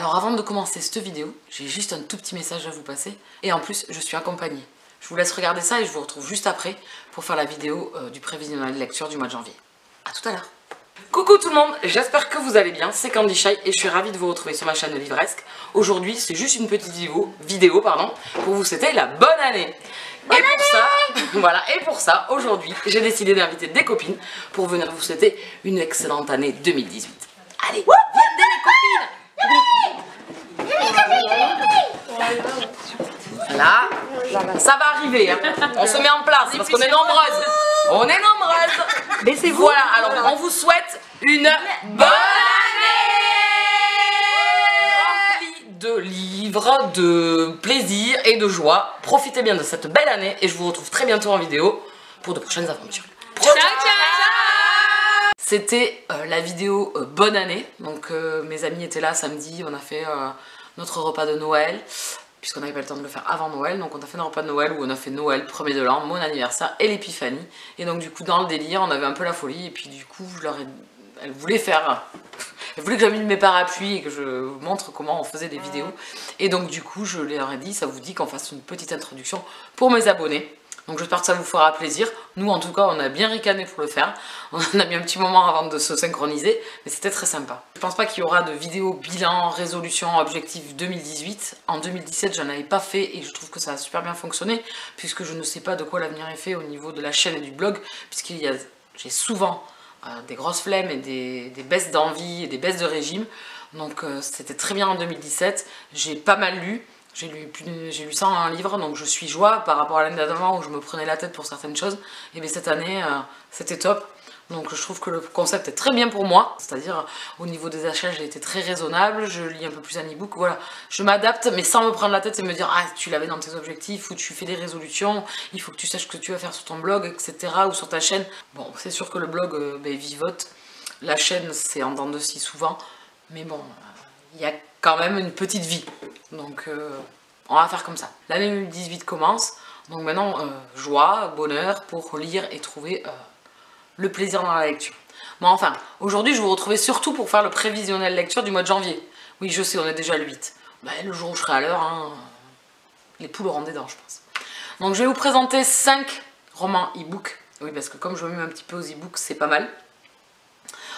Alors avant de commencer cette vidéo, j'ai juste un tout petit message à vous passer. Et en plus, je suis accompagnée. Je vous laisse regarder ça et je vous retrouve juste après pour faire la vidéo du prévisionnel de lecture du mois de janvier. A tout à l'heure. Coucou tout le monde, j'espère que vous allez bien, c'est Candy Shy et je suis ravie de vous retrouver sur ma chaîne Livresque. Aujourd'hui, c'est juste une petite vidéo pour vous souhaiter la bonne année. Et pour ça, aujourd'hui, j'ai décidé d'inviter des copines pour venir vous souhaiter une excellente année 2018. Allez, Là, ça va arriver, hein. On se met en place parce qu'on est nombreuses. On est nombreuses. Laissez-vous. Voilà, alors on vous souhaite une bonne année remplie de livres, de plaisir et de joie. Profitez bien de cette belle année et je vous retrouve très bientôt en vidéo pour de prochaines aventures. Ciao, ciao. C'était la vidéo bonne année. Donc mes amis étaient là samedi, on a fait notre repas de Noël. Puisqu'on n'avait pas le temps de le faire avant Noël, donc on a fait un repas de Noël où on a fait Noël, premier de l'an, mon anniversaire et l'épiphanie. Et donc du coup dans le délire, on avait un peu la folie et puis du coup elle voulait que j'amène mes parapluies et que je vous montre comment on faisait des vidéos. Et donc du coup je leur ai dit, ça vous dit qu'on fasse une petite introduction pour mes abonnés. Donc j'espère que ça vous fera plaisir. Nous en tout cas on a bien ricané pour le faire. On a mis un petit moment avant de se synchroniser, mais c'était très sympa. Je pense pas qu'il y aura de vidéo bilan, résolution, objectif 2018. En 2017 j'en avais pas fait et je trouve que ça a super bien fonctionné puisque je ne sais pas de quoi l'avenir est fait au niveau de la chaîne et du blog, j'ai souvent des grosses flemmes et des baisses d'envie et des baisses de régime. Donc c'était très bien en 2017, j'ai pas mal lu. J'ai lu 101 livres, donc je suis joie par rapport à l'année d'avant où je me prenais la tête pour certaines choses. Et bien cette année, c'était top. Donc je trouve que le concept est très bien pour moi. C'est-à-dire, au niveau des achats, j'ai été très raisonnable. Je lis un peu plus un e-book. Voilà, je m'adapte, mais sans me prendre la tête et me dire « Ah, tu l'avais dans tes objectifs, ou tu fais des résolutions, il faut que tu saches ce que tu vas faire sur ton blog, etc. » ou sur ta chaîne. Bon, c'est sûr que le blog vivote. La chaîne, c'est en dents de scie souvent. Mais bon, il y a quand même une petite vie. Donc on va faire comme ça. L'année 2018 commence, donc maintenant joie, bonheur pour lire et trouver le plaisir dans la lecture. Bon enfin, aujourd'hui je vous retrouvais surtout pour faire le prévisionnel lecture du mois de janvier. Oui je sais, on est déjà le 8. Ben, le jour où je serai à l'heure, hein, les poules auront des dents je pense. Donc je vais vous présenter 5 romans e-book. Oui parce que comme je me mets un petit peu aux e-books, c'est pas mal.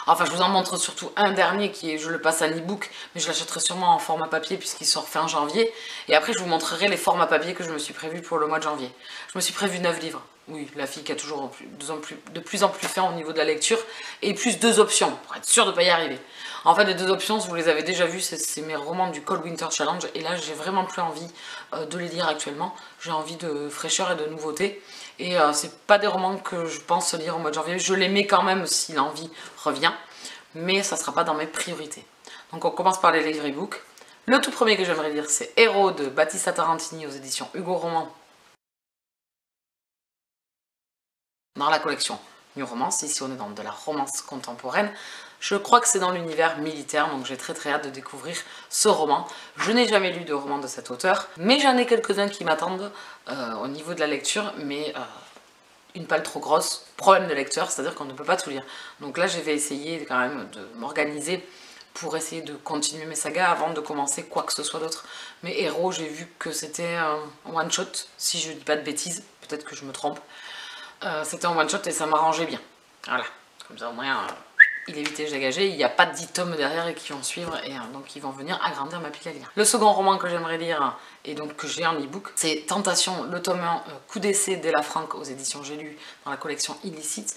Enfin, je vous en montre surtout un dernier qui est, je le passe en e-book, mais je l'achèterai sûrement en format papier puisqu'il sort fin janvier. Et après, je vous montrerai les formats papier que je me suis prévu pour le mois de janvier. Je me suis prévu 9 livres. Oui, la fille qui a toujours de plus en plus faim au niveau de la lecture. Et plus 2 options, pour être sûr de ne pas y arriver. En fait, les 2 options, vous les avez déjà vues, c'est mes romans du Cold Winter Challenge. Et là, j'ai vraiment plus envie de les lire actuellement. J'ai envie de fraîcheur et de nouveauté. Et c'est pas des romans que je pense lire au mois de janvier. Je les mets quand même si l'envie revient. Mais ça ne sera pas dans mes priorités. Donc on commence par les livres e-book. Le tout premier que j'aimerais lire, c'est Héros de Battista Tarantini aux éditions Hugo Roman. Dans la collection New Romance, ici on est dans de la romance contemporaine. Je crois que c'est dans l'univers militaire, donc j'ai très hâte de découvrir ce roman. Je n'ai jamais lu de roman de cet auteur, mais j'en ai quelques-uns qui m'attendent au niveau de la lecture, mais une palle trop grosse, problème de lecteur, c'est-à-dire qu'on ne peut pas tout lire. Donc là, je vais essayer quand même de m'organiser pour essayer de continuer mes sagas avant de commencer quoi que ce soit d'autre. Mais Héros, j'ai vu que c'était un one-shot, si je dis pas de bêtises, peut-être que je me trompe. C'était un one-shot et ça m'arrangeait bien. Voilà, comme ça au moins, il évitait de dégager, il n'y a pas de 10 tomes derrière et qui vont suivre, et donc ils vont venir agrandir ma pile à lire. Le second roman que j'aimerais lire, et donc que j'ai en e-book, c'est Tentation, le tome 1, Coup d'essai d'Ella Frank aux éditions J'ai lu dans la collection Illicite.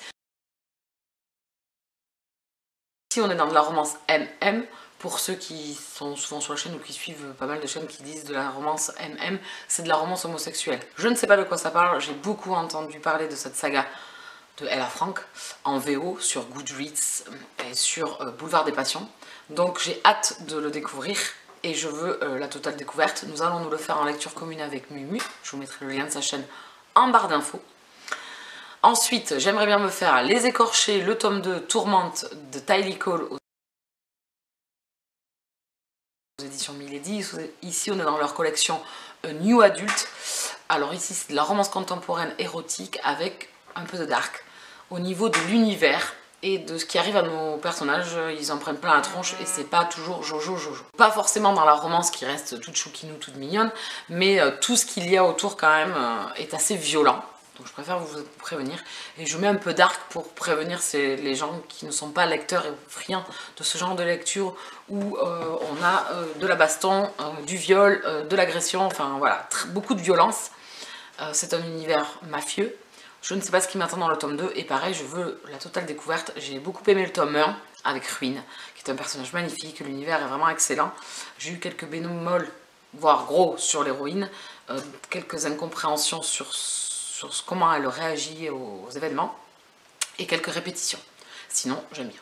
Ici on est dans de la romance MM, pour ceux qui sont souvent sur la chaîne ou qui suivent pas mal de chaînes qui disent de la romance MM, c'est de la romance homosexuelle. Je ne sais pas de quoi ça parle, j'ai beaucoup entendu parler de cette saga de Ella Frank en VO sur Goodreads et sur Boulevard des Passions. Donc j'ai hâte de le découvrir et je veux la totale découverte. Nous allons nous le faire en lecture commune avec Mumu. Je vous mettrai le lien de sa chaîne en barre d'infos. Ensuite, j'aimerais bien me faire Les Écorchés, le tome 2, Tourmente de Tylee Cole aux éditions Milady. Ici, on est dans leur collection New Adult. Alors ici, c'est de la romance contemporaine érotique avec un peu de dark. Au niveau de l'univers, et de ce qui arrive à nos personnages. Ils en prennent plein la tronche et c'est pas toujours jojo. Pas forcément dans la romance qui reste toute chouquinou, toute mignonne, mais tout ce qu'il y a autour quand même est assez violent. Donc je préfère vous prévenir. Et je mets un peu dark pour prévenir les gens qui ne sont pas lecteurs et friands de ce genre de lecture où on a de la baston, du viol, de l'agression, enfin voilà, beaucoup de violence. C'est un univers mafieux. Je ne sais pas ce qui m'attend dans le tome 2 et pareil, je veux la totale découverte. J'ai beaucoup aimé le tome 1 avec Ruine, qui est un personnage magnifique, l'univers est vraiment excellent. J'ai eu quelques bémols, voire gros, sur l'héroïne, quelques incompréhensions sur comment elle réagit aux événements et quelques répétitions. Sinon, j'aime bien.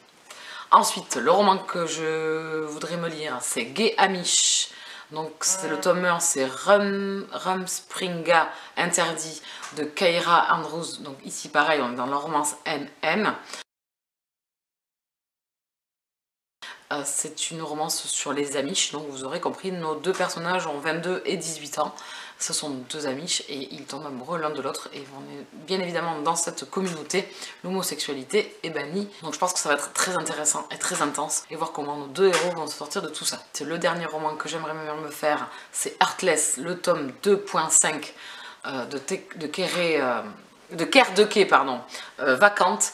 Ensuite, le roman que je voudrais me lire, c'est Gay Amish. Donc c'est le tome 1, c'est Rumspringa Interdit de Keira Andrews. Donc ici pareil, on est dans la romance MM. C'est une romance sur les Amish, donc vous aurez compris, nos deux personnages ont 22 et 18 ans. Ce sont deux Amish et ils tombent amoureux l'un de l'autre. Et on est bien évidemment dans cette communauté, l'homosexualité est bannie. Donc je pense que ça va être très intéressant et très intense. Et voir comment nos deux héros vont se sortir de tout ça. C'est le dernier roman que j'aimerais me faire, c'est Heartless, le tome 2.5 de Care de Quai, vacante.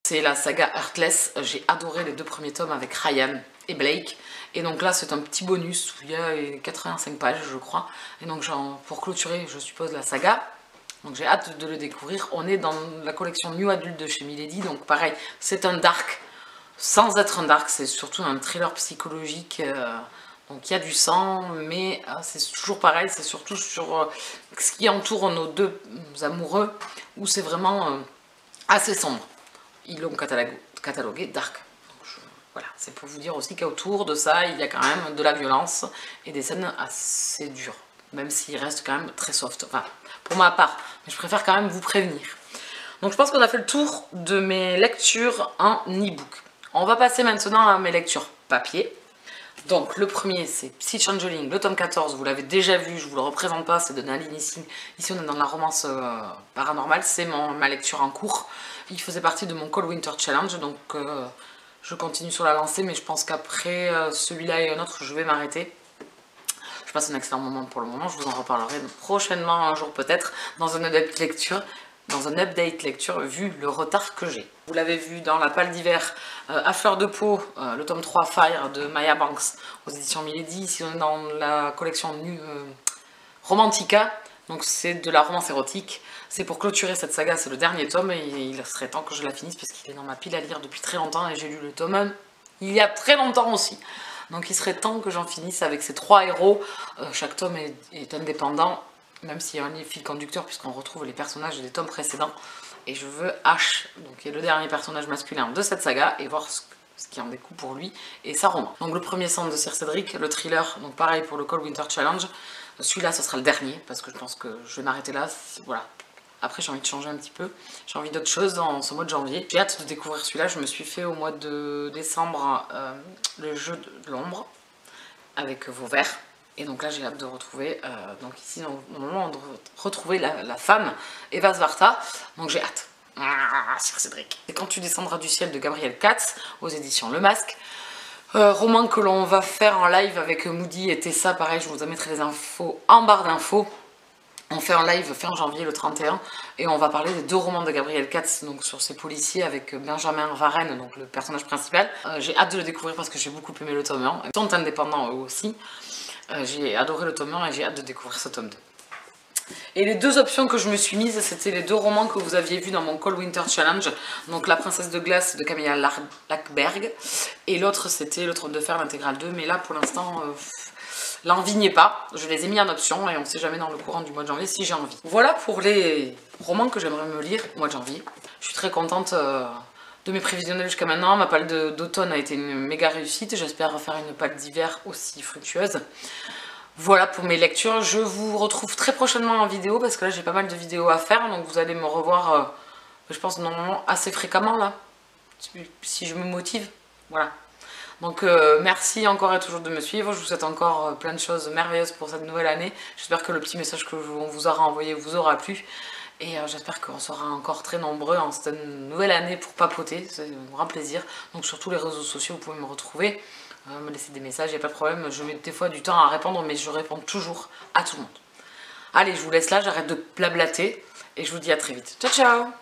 C'est la saga Heartless, j'ai adoré les deux premiers tomes avec Ryan et Blake. Et donc là c'est un petit bonus où il y a 85 pages je crois. Et donc pour clôturer je suppose la saga, donc j'ai hâte de le découvrir. On est dans la collection New Adult de chez Milady, donc pareil c'est un dark sans être un dark, c'est surtout un thriller psychologique. Donc il y a du sang, mais c'est toujours pareil, c'est surtout sur ce qui entoure nos deux amoureux, où c'est vraiment assez sombre. Ils l'ont catalogué dark. Voilà, c'est pour vous dire aussi qu'autour de ça, il y a quand même de la violence et des scènes assez dures, même s'il reste quand même très soft, enfin, pour ma part, mais je préfère quand même vous prévenir. Donc je pense qu'on a fait le tour de mes lectures en e-book. On va passer maintenant à mes lectures papier. Donc le premier c'est Psy Changeling, le tome 14, vous l'avez déjà vu, je vous le représente pas, c'est de Naline Issing. Ici on est dans la romance paranormale, c'est ma lecture en cours. Il faisait partie de mon Cold Winter Challenge, donc je continue sur la lancée, mais je pense qu'après celui-là et un autre, je vais m'arrêter. Je passe un excellent moment pour le moment, je vous en reparlerai prochainement un jour peut-être, dans un update lecture, vu le retard que j'ai. Vous l'avez vu dans la palle d'hiver, à fleur de peau, le tome 3 Fire de Maya Banks aux éditions Milady. Ici on est dans la collection Romantica, donc c'est de la romance érotique. C'est pour clôturer cette saga, c'est le dernier tome et il serait temps que je la finisse parce qu'il est dans ma pile à lire depuis très longtemps et j'ai lu le tome 1 il y a très longtemps aussi. Donc il serait temps que j'en finisse avec ces trois héros. Chaque tome est indépendant, même s'il y a un fil conducteur puisqu'on retrouve les personnages des tomes précédents. Et je veux H, donc qui est le dernier personnage masculin de cette saga, et voir ce qui en découle pour lui et sa roman. Donc le premier Cendres de Sir Cédric, le thriller, donc pareil pour le Cold Winter Challenge. Celui-là ce sera le dernier parce que je pense que je vais m'arrêter là, voilà. Après j'ai envie de changer un petit peu, j'ai envie d'autre chose dans ce mois de janvier. J'ai hâte de découvrir celui-là, je me suis fait au mois de décembre le jeu de l'ombre avec Vauvert. Et donc là j'ai hâte de retrouver, donc ici normalement on retrouver la femme Eva Svarta, donc j'ai hâte. Sir Cédric. Et Quand tu descendras du ciel de Gabriel Katz aux éditions Le Masque. Roman que l'on va faire en live avec Moody et Tessa, pareil je vous mettrai les infos en barre d'infos. On fait un live fin janvier le 31 et on va parler des deux romans de Gabriel Katz, donc sur ces policiers avec Benjamin Varenne, donc le personnage principal. J'ai hâte de le découvrir parce que j'ai beaucoup aimé le tome 1. Ils sont indépendants eux aussi. J'ai adoré le tome 1 et j'ai hâte de découvrir ce tome 2. Et les deux options que je me suis mises, c'était les deux romans que vous aviez vus dans mon Cold Winter Challenge. Donc La Princesse de Glace de Camilla Lackberg. Et l'autre, c'était Le Trône de Fer, l'intégrale 2. Mais là, pour l'instant, l'envie n'y est pas. Je les ai mis en option et on ne sait jamais dans le courant du mois de janvier si j'ai envie. Voilà pour les romans que j'aimerais me lire au mois de janvier. Je suis très contente de mes prévisionnels jusqu'à maintenant. Ma palle d'automne a été une méga réussite. J'espère refaire une palle d'hiver aussi fructueuse. Voilà pour mes lectures, je vous retrouve très prochainement en vidéo parce que là j'ai pas mal de vidéos à faire, donc vous allez me revoir, je pense normalement assez fréquemment là, si je me motive, voilà. Donc merci encore et toujours de me suivre, je vous souhaite encore plein de choses merveilleuses pour cette nouvelle année, j'espère que le petit message que on vous aura envoyé vous aura plu, Et j'espère qu'on sera encore très nombreux en cette nouvelle année pour papoter, c'est un grand plaisir. Donc sur tous les réseaux sociaux, vous pouvez me retrouver, me laisser des messages, il n'y a pas de problème. Je mets des fois du temps à répondre, mais je réponds toujours à tout le monde. Allez, je vous laisse là, j'arrête de blablater et je vous dis à très vite. Ciao ciao!